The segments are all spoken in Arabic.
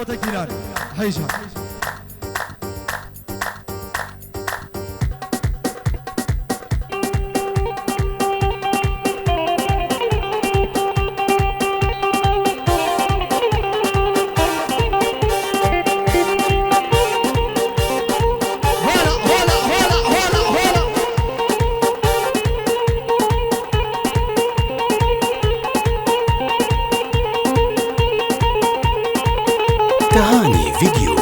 صوتك جيلان هيجا تهاني فيديو.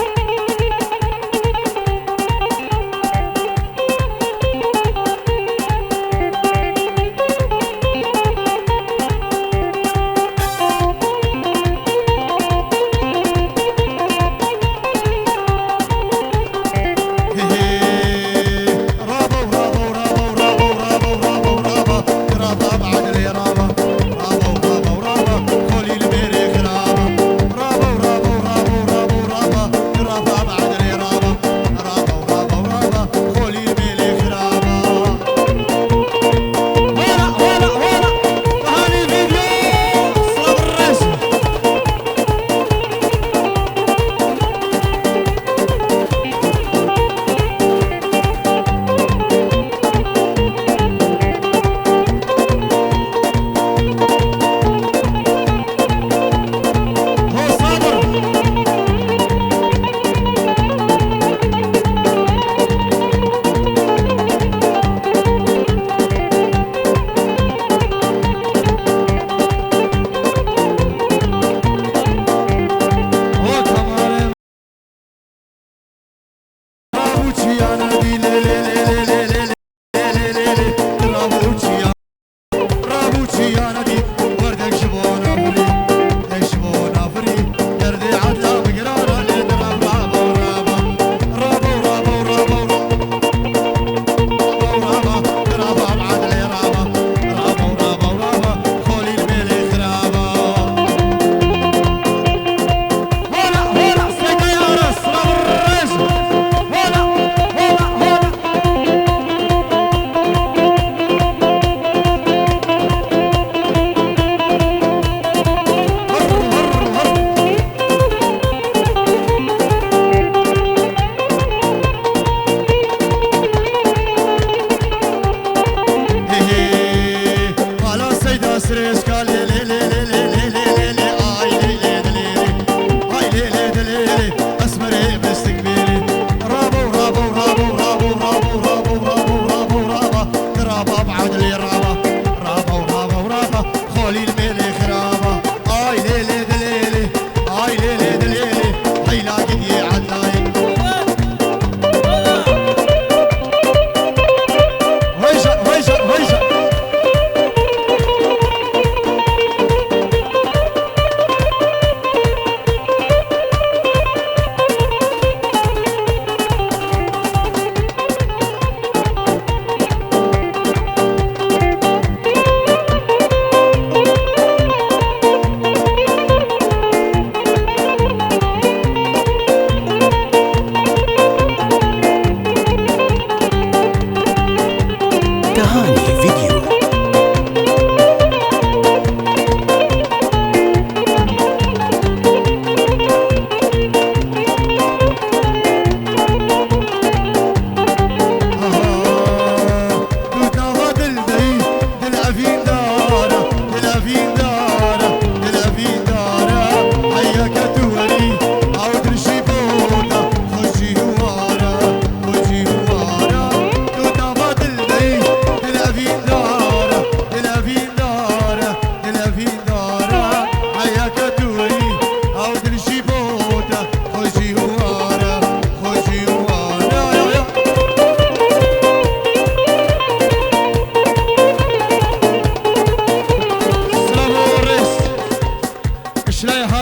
تهاني فيديو.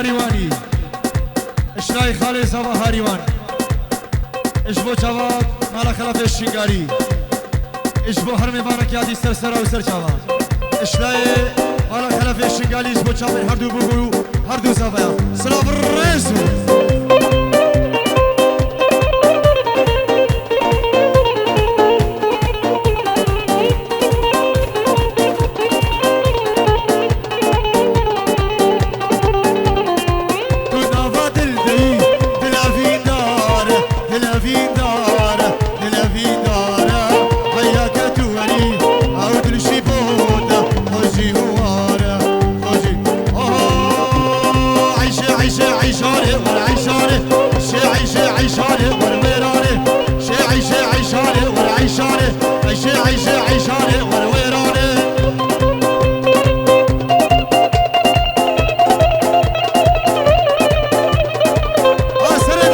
هاریوانی اشرای خالی سوا هاریوان اشبو چاوا مالا خلاف شنگاری اشبو هر میوانه که آدی سر سر و سر چاوا اشرای مالا خلاف شنگاری اشبو چاوا هر دو بگو هر دو سوا سلام رئیس عيشاني ورا عيشاني عيشي عيشي عيشاني ورا ويراني عيشاني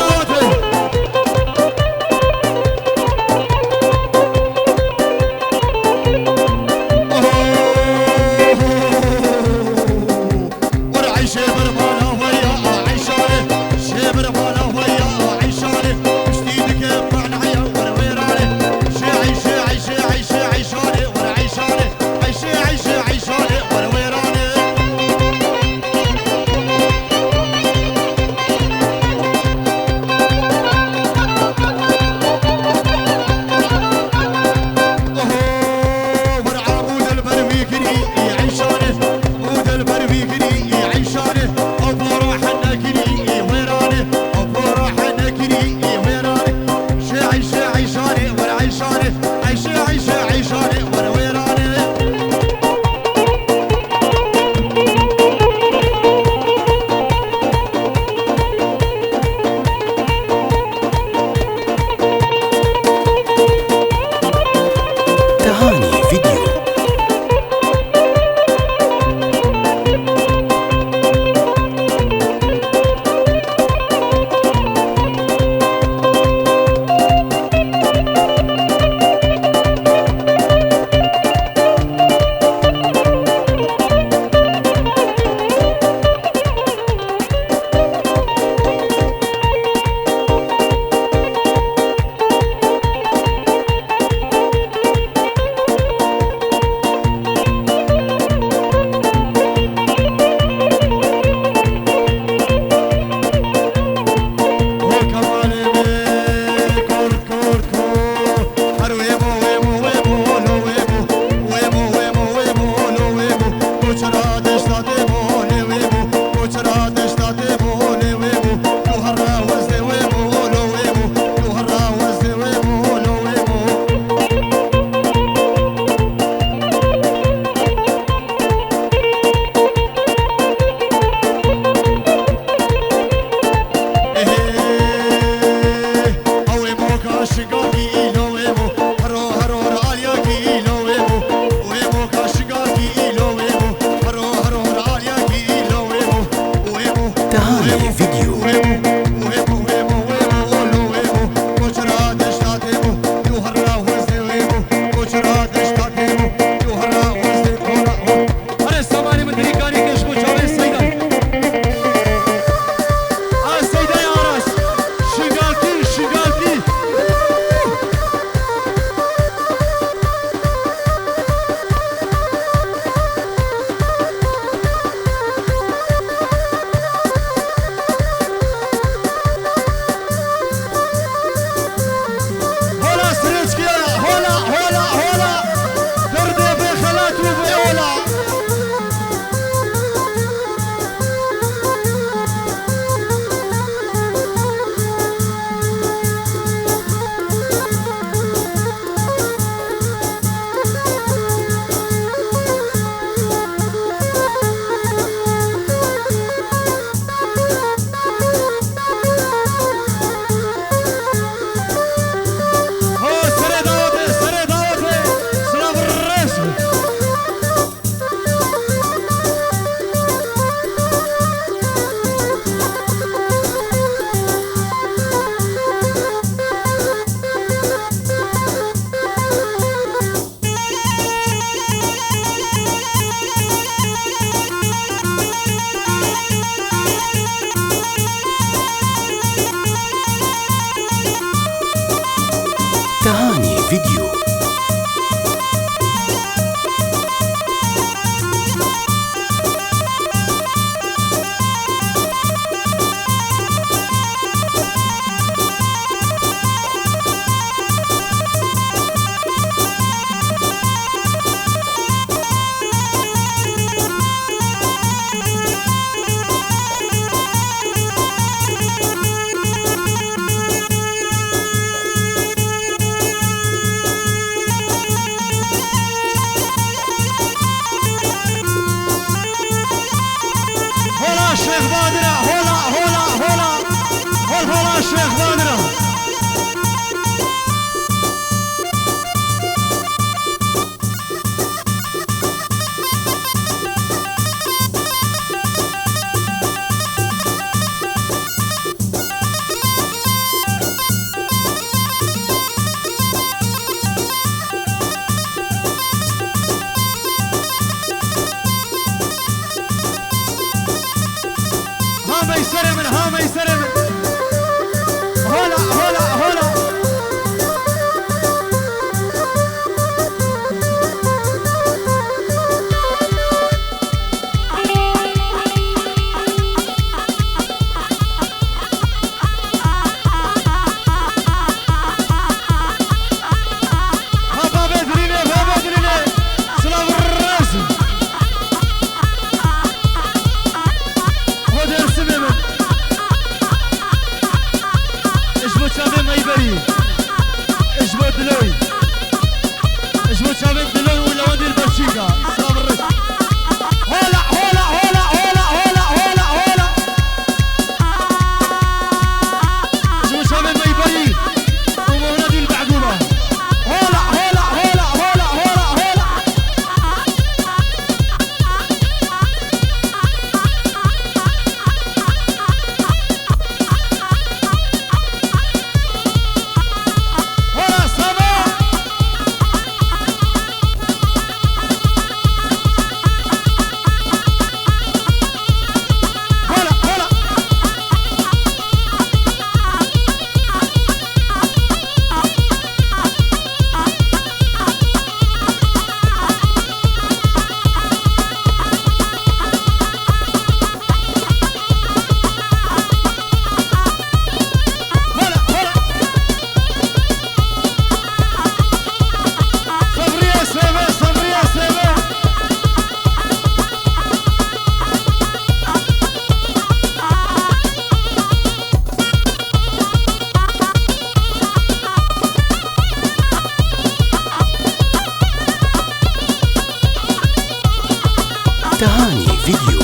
تهاني فيديو.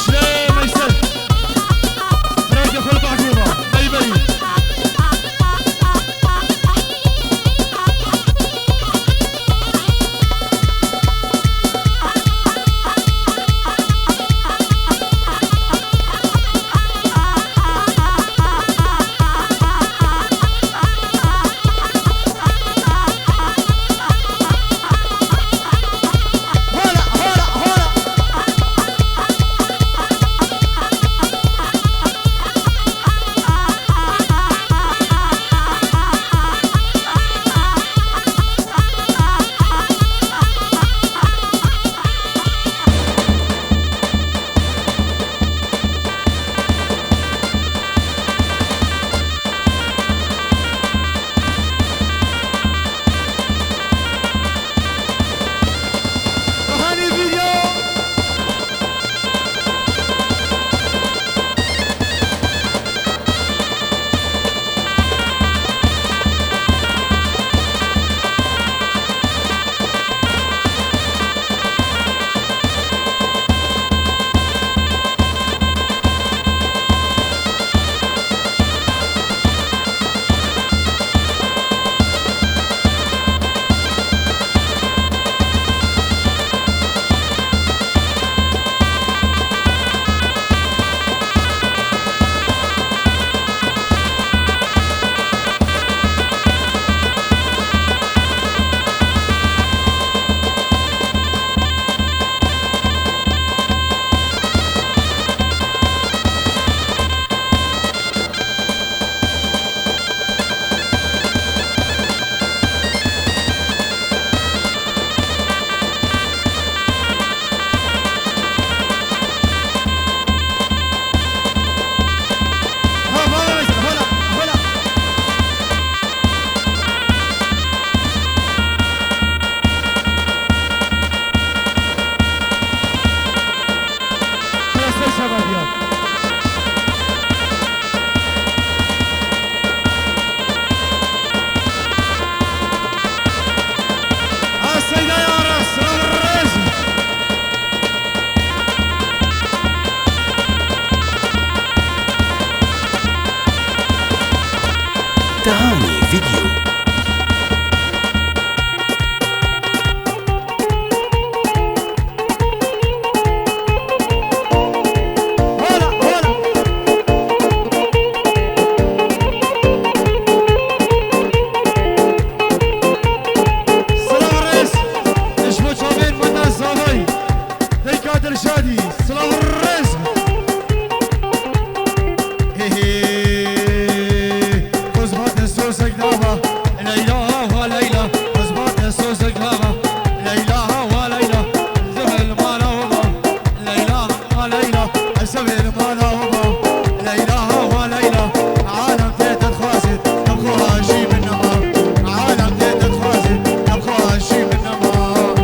شلي ما يسد راجع في البعقوبة بيبي تهاني فيديو. شادي سلام الرزق قزبات السوسك دابا ليلى وليلى قزبات السوسك دابا ليلى وليلى زبل مالا وضع ليلى وليلى زبل مالا وضع ليلى وليلى عالم تيت الخاسد نبخوها شي من نمار عالم تيت الخاسد نبخوها شي من نمار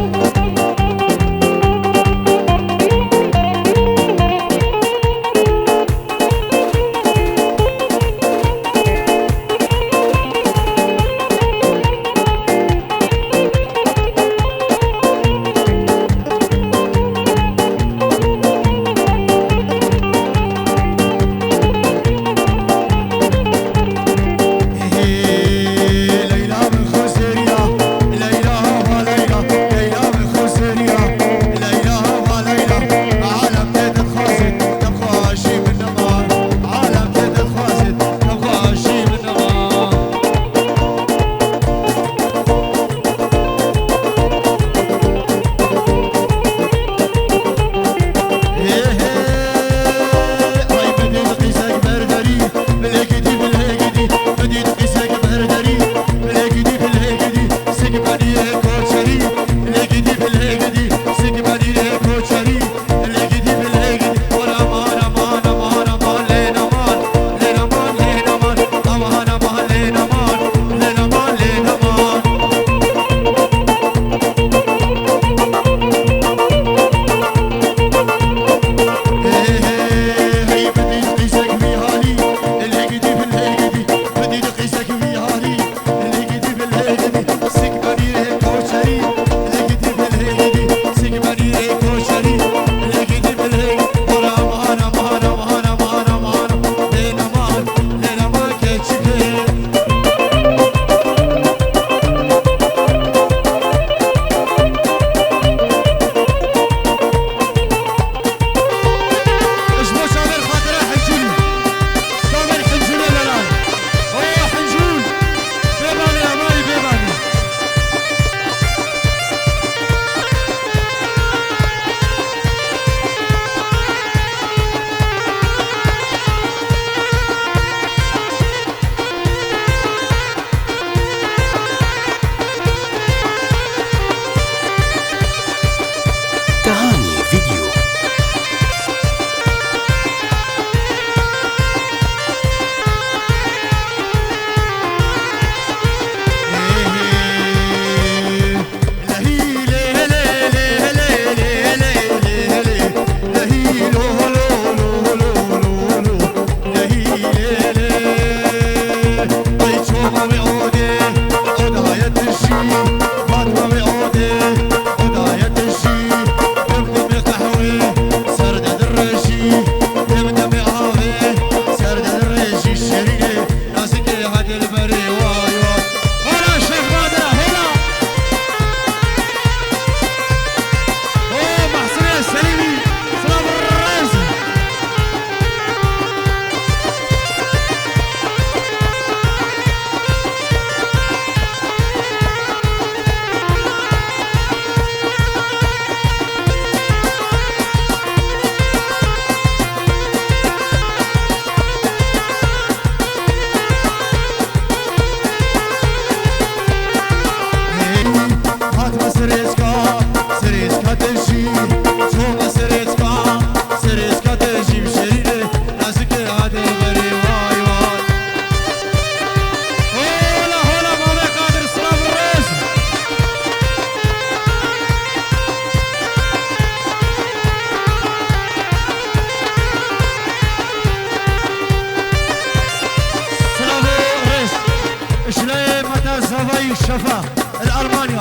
زاوای شفا الألمانيا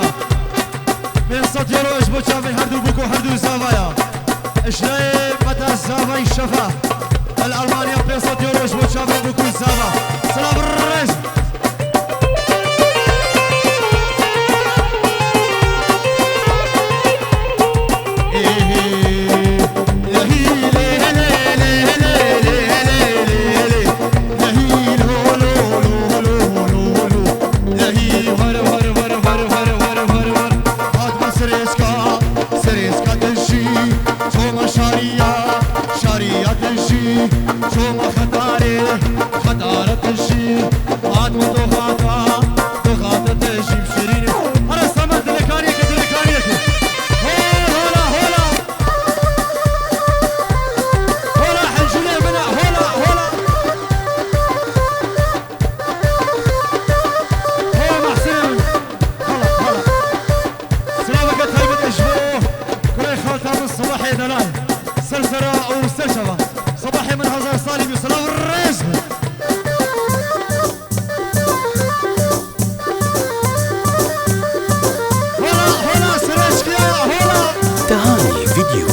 500 يورو اش بو چاوی هر دو بکو هر دو زاوایا اشنای قطع زاوای شفا الألمانيا 500 يورو اش بو چاوی بکو زاوا سلام الرئيس سرسرة أو سرشبة صباحي من هزار صالح وسلام الرئيس هلا سرشكيا هلا تهاني فيديو.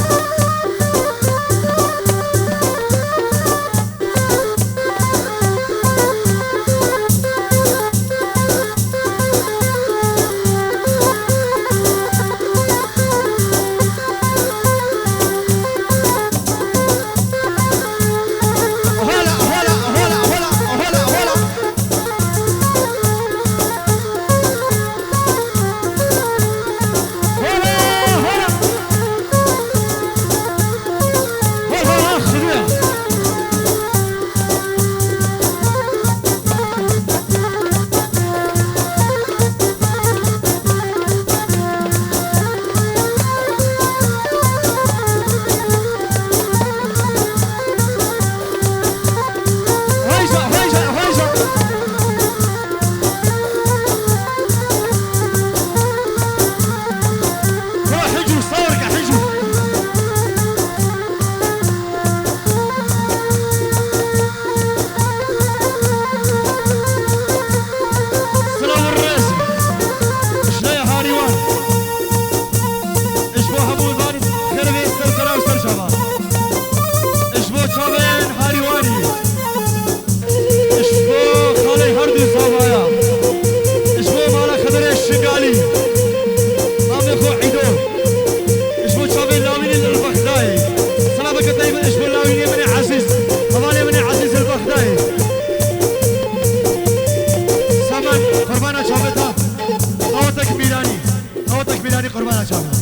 قربان شافي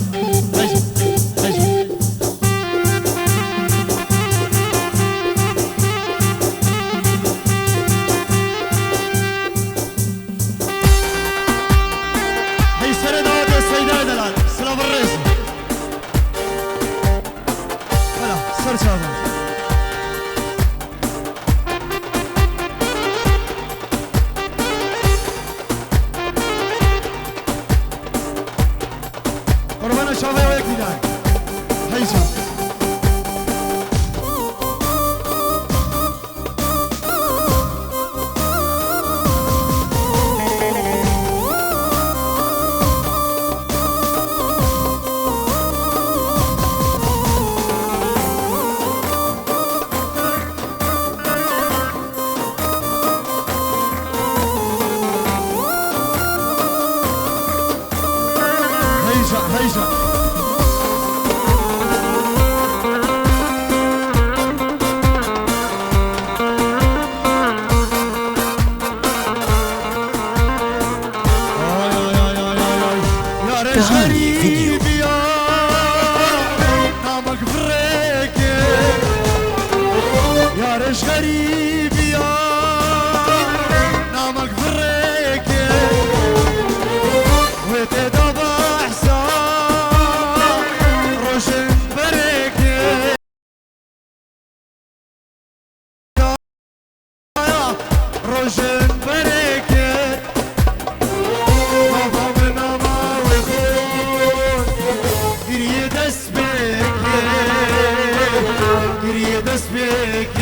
هي سنة دعوة السيدة دلال سلام الرئيس هلا سر شافي قربان شافي وياك بداية هيجا هيجا تهاني فيديو. نامك فريك يا ريش غريب يا نامك فريك وتدبر روشن بركة بابا من ما ويخون قريد اسبك قريد اسبك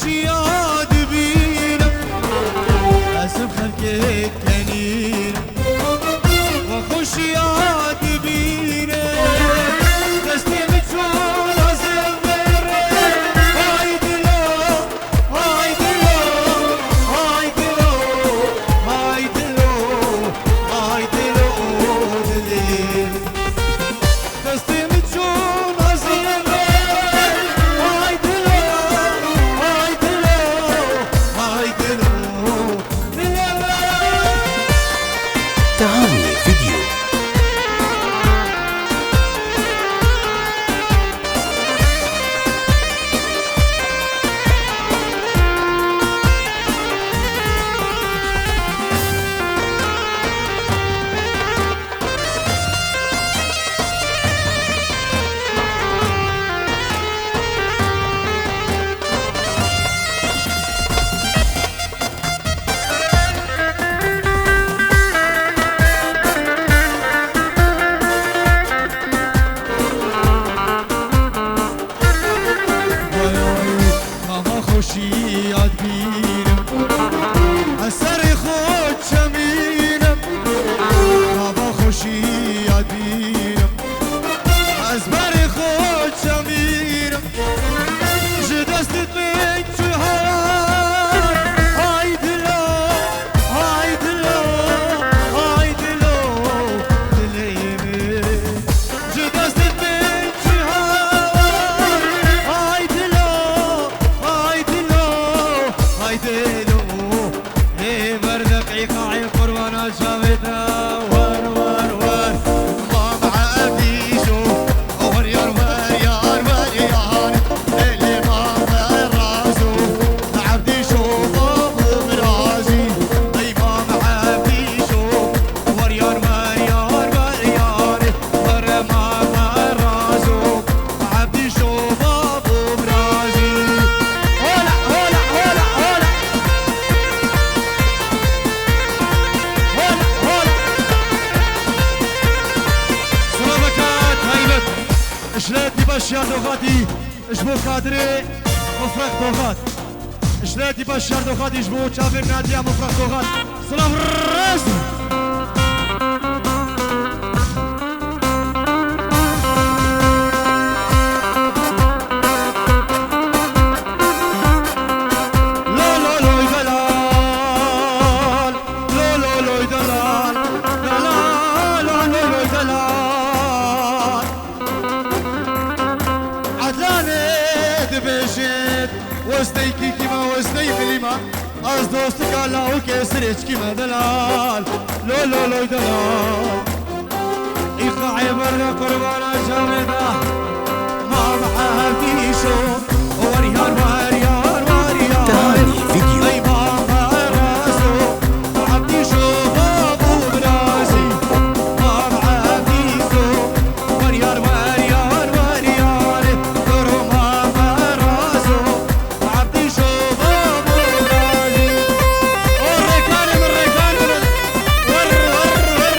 وخوشي ياد بينا اسم خلقك كنين وخوشي ياد بينا دستي متشون ازمر هايد لو هايد لو هايد لو هايد لو هايد لو دليل دستي متشون ازمر هايد لو هايد لو هايد لو تهاني فيديو. ماما خوشی یاد بینم از سر خود چمینم ماما خوشی یاد بینم از بر خود چمینم ج دستت من تو هوا های دلو های دلو های دلو دلیمه ج دستت من تو هوا های دلو های دلو های دلو ای بردق عقاعی قربان جاویدا ور ور ور مام عبیشو ور یار ور یار ور یار دلی مام رازو عبدی شو بابو برازی ای مام عبیشو ور یار ور یار ور یار ور مام رازو عبدی شو بابو برازی هولا هولا هولا هولا هولا هولا سلامكات هايبت اشلاتي بشار دوغاتي اشبو كادري مفرق دوغات اشلاتي بشار دوغاتي اشبو شافر نادية مفرق دوغات سلام الراس لا لا لا دلال لا لا لا دلال لا لا لا لا دلال عدلانه دبجت وستيكي كيما وستي بليما از دوستك الله وكسرت كيما دلال لا لا لا دلال إيقاعي برا قربان جامدة ما معها فيشو وريار وريار وريار تهاني فيديو. أي ماما راسو عبدي شو بابو براسي ما معها فيشو وريار وريار وريار درو ماما راسو عبدي شو بابو براسي الركان من الركان ور ور ور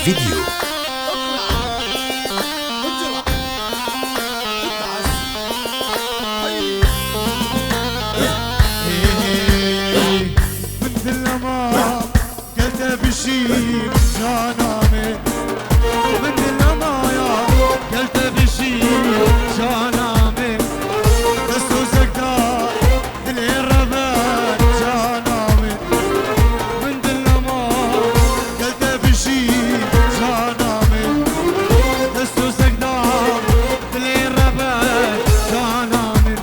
فيديو. مثل ما قلت بشيل جانامي مثل ما يا قلت بشيل جانامي دستو زكدار دلي الربان جانامي مثل ما قلت بشيل جانامي دستو زكدار دلي الربان جانامي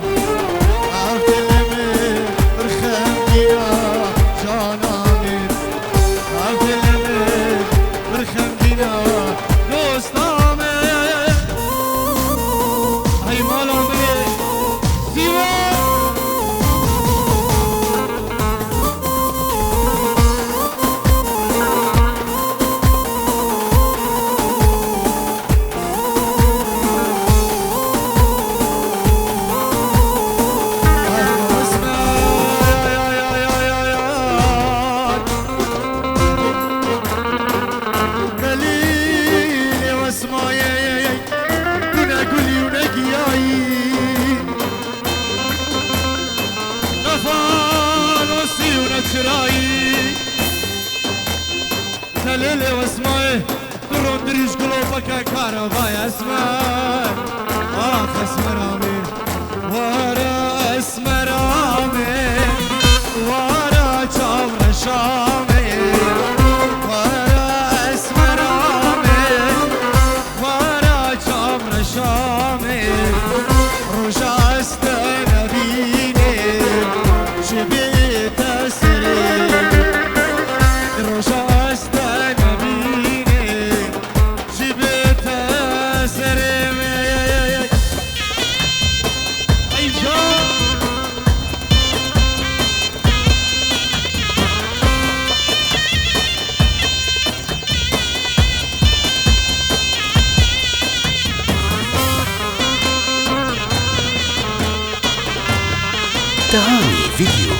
ليلي واسمعي ترون دريش قلوبك كهرباء اسمع اخ اسمرامي ورا اسمرامي ورا جمر شامي ورا اسمرامي ورا جمر شامي رجع استنبيني شبيت اسري رجع تهاني فيديو.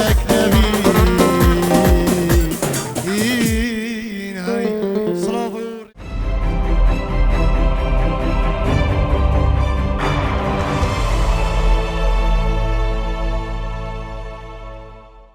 لك